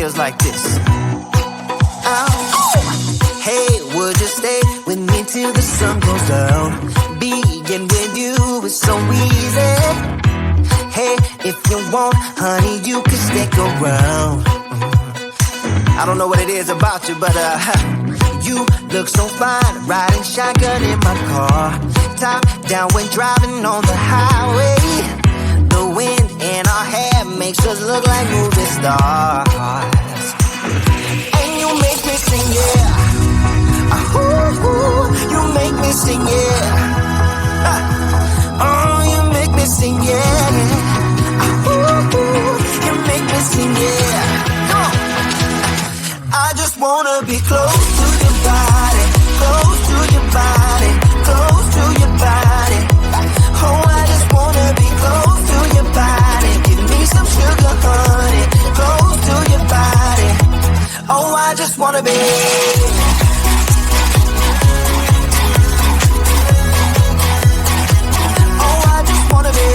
feels like this. Hey, would you stay with me till the sun goes down? Being with you is so easy. Hey, if you want, honey, you can stick around. I don't know what it is about you, but you look so fine, riding shotgun in my car. Top down when driving on the highway. The wind in our hair makes us look like movie stars. And you make me sing, yeah. Ooh, you make me sing, yeah. Oh, you make me sing, yeah. Ooh, you make me sing, yeah. Come on. I just wanna be close to your body, close to your body, close to your body. Oh, I just wanna be close to your body. Give me some sugar, honey, close to your body. Oh, I just wanna be. Oh, I just wanna be.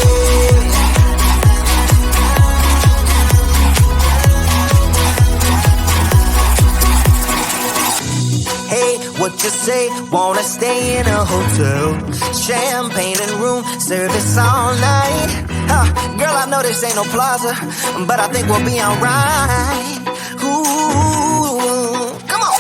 Hey, what you say? Wanna stay in a hotel? Champagne and room service all night. Girl, I know this ain't no plaza, but I think we'll be alright. Ooh, come on.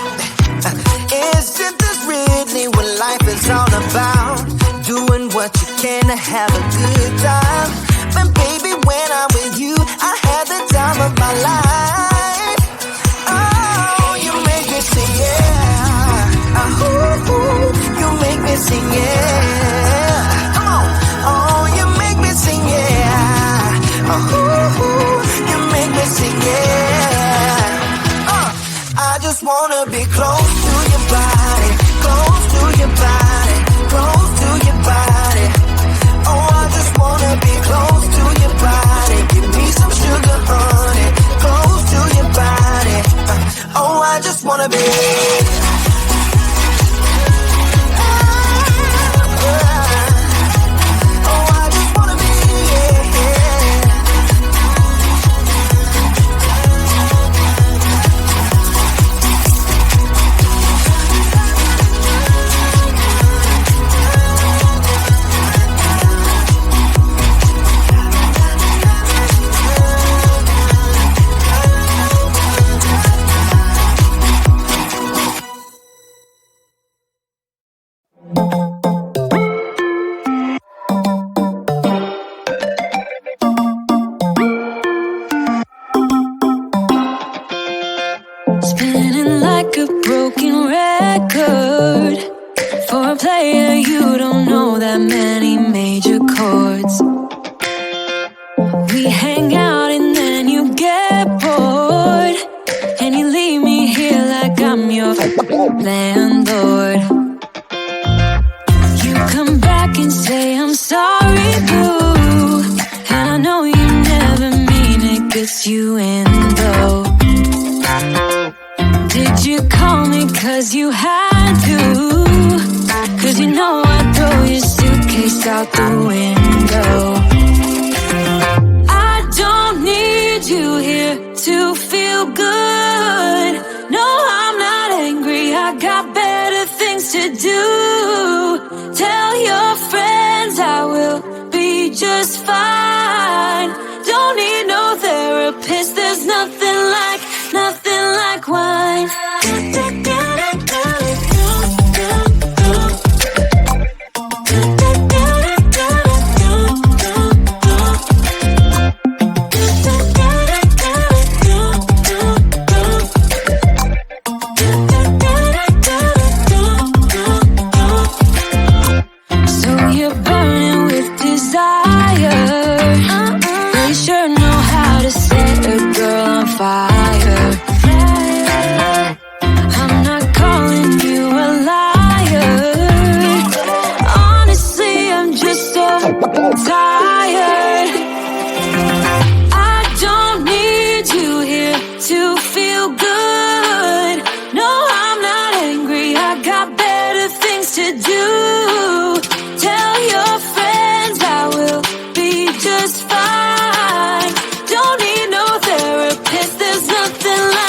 Isn't this really what life is all about? Doing what you can to have a good time. But baby, when I'm with you, I have the time of my life. Oh, you make me sing, yeah. Ooh, you make me sing, yeah. Come on. Oh, you make me sing, yeah. Ooh, you make me sing, yeah. I just wanna be close to your body, close to your body, close to your body. Oh, I just wanna be close to your body. Give me some sugar, honey, close to your body. Oh, I just wanna be. Spinning like a broken record. For a player, you don't know that many major chords. We hang out and then you get bored, and you leave me here like I'm your landlord. You come back and say I'm sorry, boo, and I know you never mean it, gets you in though. Did you call me cause you had to? Cause you know I'd throw your suitcase out the window. I don't need you here to feel good. No, I'm not angry, I got better things to do. Tell your friends I will be just fine. Don't need no therapist, there's nothing like wine. So you're burning with desire. You sure know how to set a girl on fire. I'm not calling you a liar. Honestly, I'm just so tired. I don't need you here to feel good. No, I'm not angry, I got better things to do. Tell your friends I will be just fine. Don't need no therapist, there's nothing like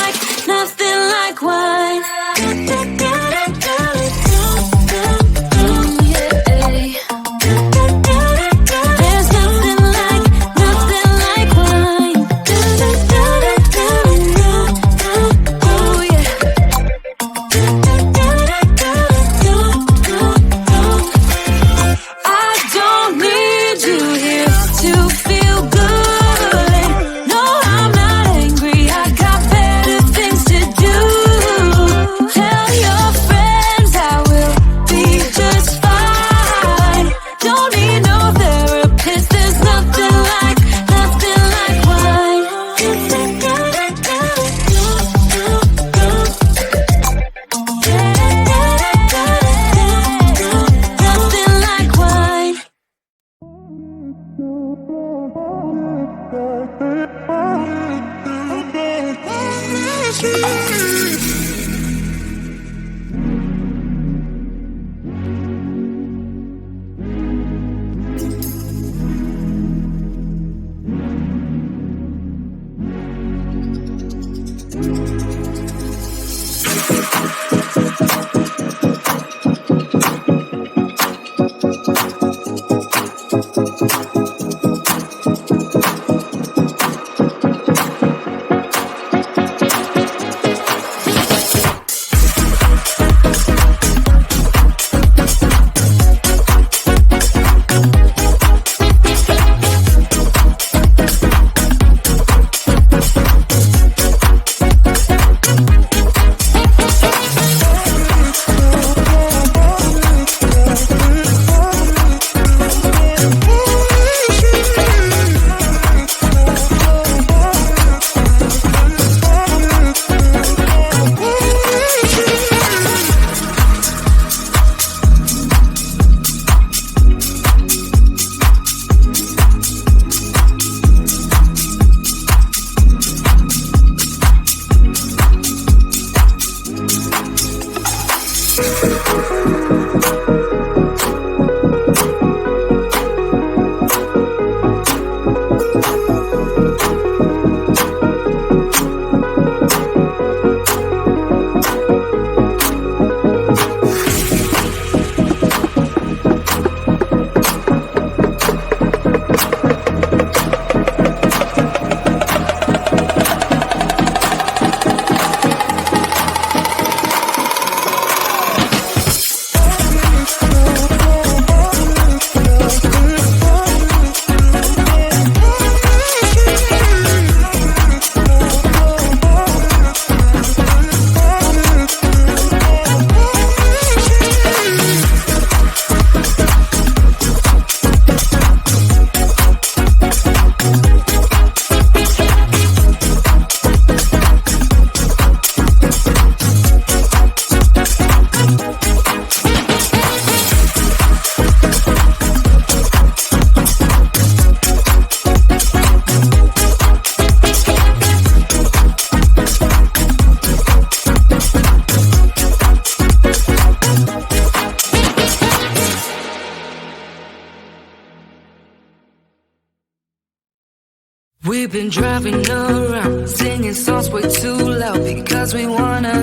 We've been driving around, singing songs way too loud because we wanna.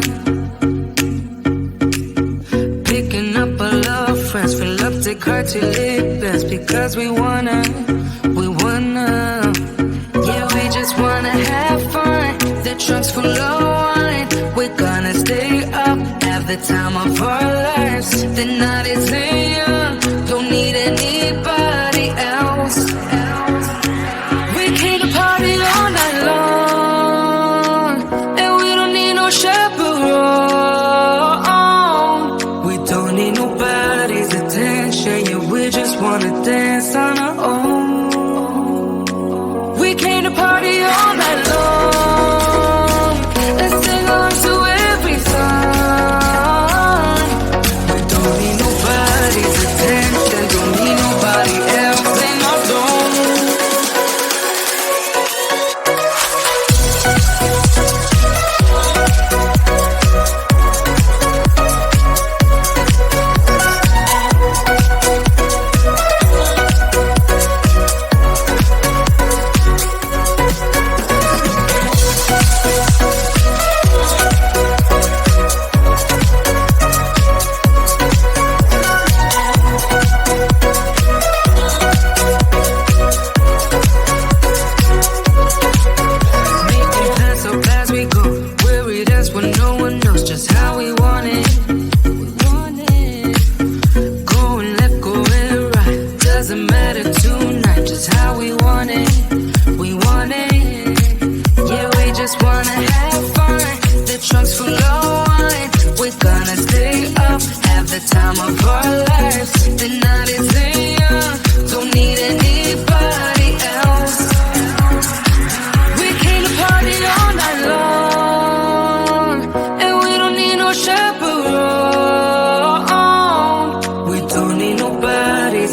Picking up our love friends, fill up the car till it bends because we wanna. Yeah, we just wanna have fun. The trunk's full of wine. We're gonna stay up, have the time of our lives. The night is young, don't need anybody else. We came to party all night long, and we don't need no chaperone. We don't need nobody's attention, yeah, we just wanna dance on our own. We came to party all night long, and sing on to every song. We don't need nobody's attention, don't need nobody else in our zone.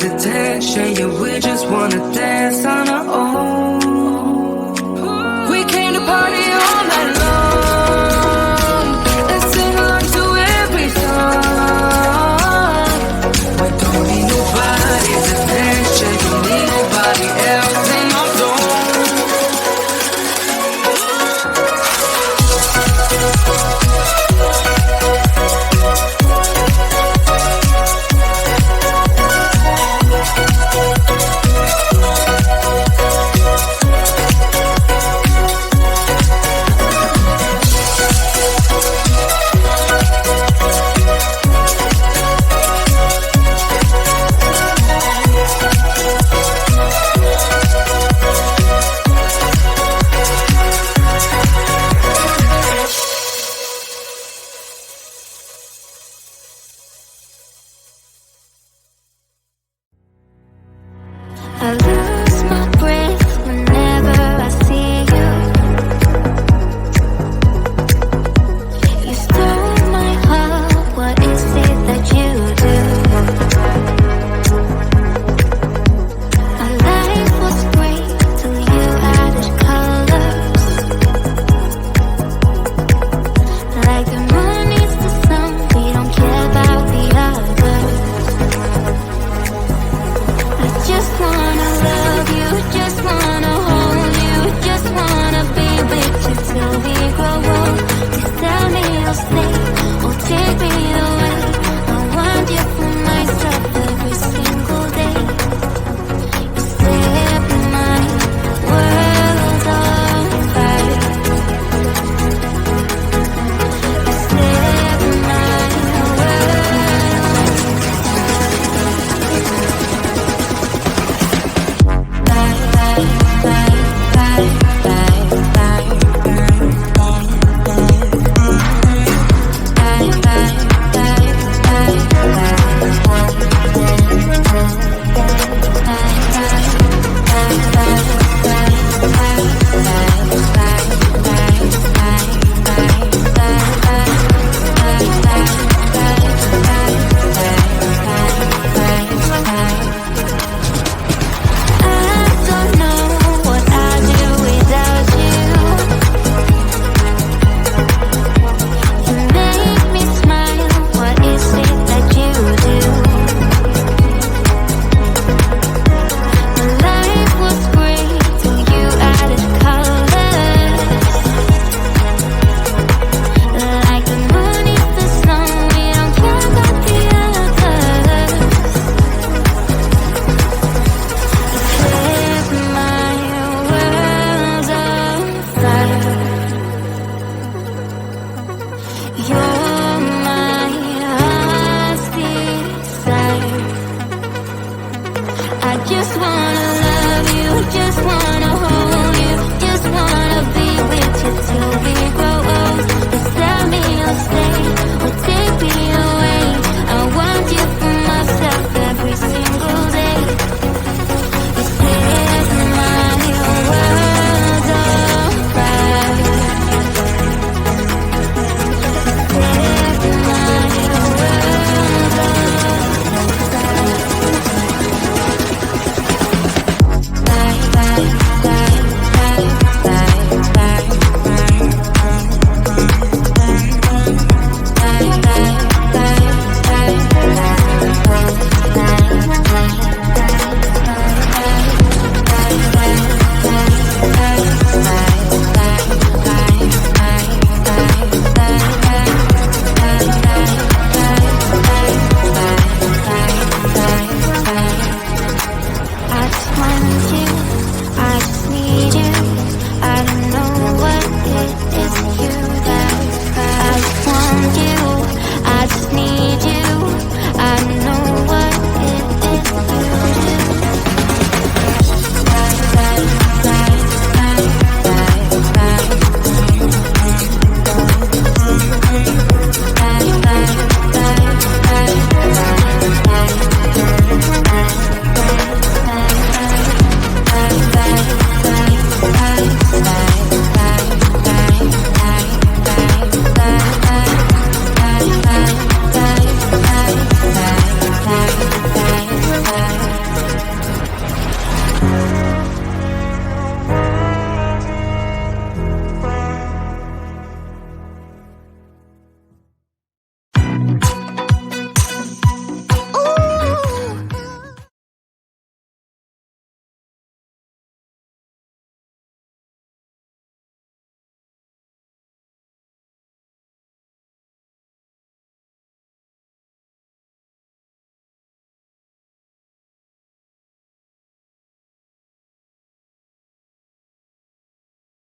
Attention, yeah, we just wanna dance on our own. We came to party all night long. I lose my breath whenever I see you. You stole my heart, what is it that you do? Our life was great till you added colors. Like the moon needs the sun, we don't care about the others. I just wanna love you, just wanna hold you, just wanna be with you till we grow old. Please tell me you'll stay or take me away. I want you for myself every single day. You set my world on fire. You set my just wanna love you, just wanna